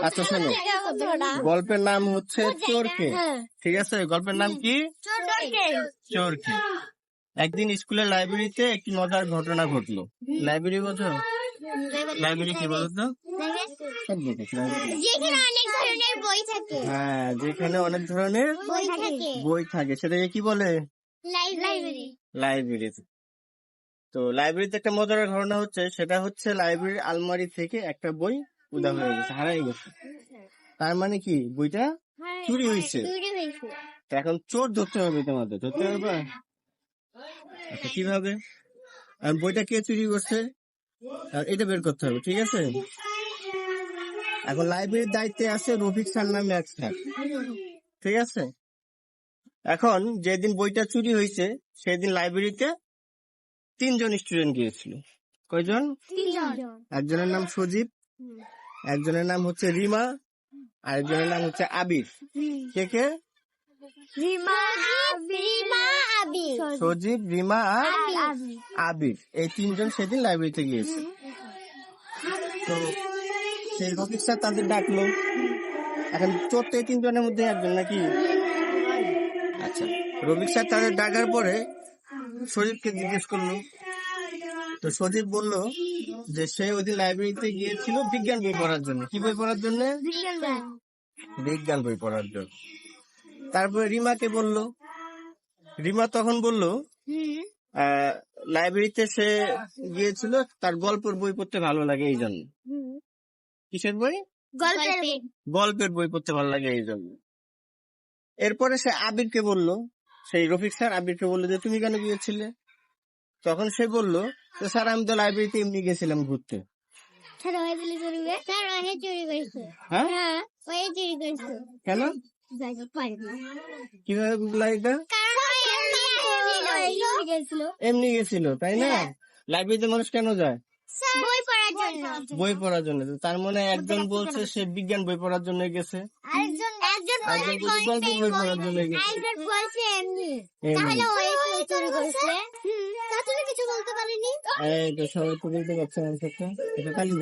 আচ্ছা শোনো, গল্পের নাম হচ্ছে চোরকে। ঠিক আছে, গল্পের নাম কি? চোরকে। একদিন স্কুলের লাইব্রেরিতে একটি মজার ঘটনা ঘটলো। লাইব্রেরি বোঝো? লাইব্রেরি কি বলতো? হ্যাঁ, যেখানে অনেক ধরনের বই থাকে সেটাকে কি বলে? লাইব্রেরি। তো লাইব্রেরিতে একটা মজার ঘটনা হচ্ছে, সেটা হচ্ছে লাইব্রেরির আলমারি থেকে একটা বই উধাও হয়ে গেছে, হারাই গেছে। তার মানে কি বইটা চুরি হয়েছে। এখন চোর ধরতে হবে, তোমাদের ধরতে পারবে? আচ্ছা কিভাবে? আর বইটা কে চুরি করছে আর এটা বের করতে হবে, ঠিক আছে? এখন লাইব্রেরির দায়িত্বে আছে রফিক স্যার নামে এক স্যার, ঠিক আছে? এখন যেদিন বইটা চুরি হয়েছে সেদিন লাইব্রেরিতে 3 জন স্টুডেন্ট গিয়েছিল। কয়জন? 3 জন। একজনের নাম সজীব, একজনের নাম হচ্ছে রিমা, আর একজনের নাম হচ্ছে আবির। কে কে? সজীব, রিমা আর আবির। এই 3 জন সেদিন লাইব্রেরিতে গিয়েছে। তো সেই রফিক স্যার তাদের ডাকলো। এখন চোর তো এই 3 জনের মধ্যে একজন নাকি? আচ্ছা, রফিক স্যার তাদের ডাকার পরে সজীবকে জিজ্ঞেস করলো। তো সজীব বললো যে সে ওই দিন লাইব্রেরিতে গিয়েছিল বিজ্ঞান বই পড়ার জন্য। কি বই পড়ার জন্য? বিজ্ঞান বই পড়ার জন্য। তারপরে রিমাকে বললো। রিমা তখন বললো লাইব্রেরিতে সে গিয়েছিল তার গল্পের বই পড়তে ভালো লাগে এই জন্য। কিসের বই? গল্পের বই পড়তে ভালো লাগে এই জন্য। এরপরে সে আবিরকে বললো, সেই রফিক স্যার আবিরকে বললো যে তুমি কেন গিয়েছিলে? তখন সে বললো স্যার আমি তো লাইব্রেরিতে এমনি গেছিলাম ঘুরতে। কেন? কিভাবে বুঝলা এটা? এমনি গেছিল, তাই না? লাইব্রেরিতে মানুষ কেন যায়? বই পড়ার জন্য। তার মানে একজন বলছে সে বিজ্ঞান বই পড়ার জন্য গেছে, একজন বলছে গল্প বই পড়ার জন্য গেছে। এই তো সবাই তো বলতে পারছে না, এটা কালি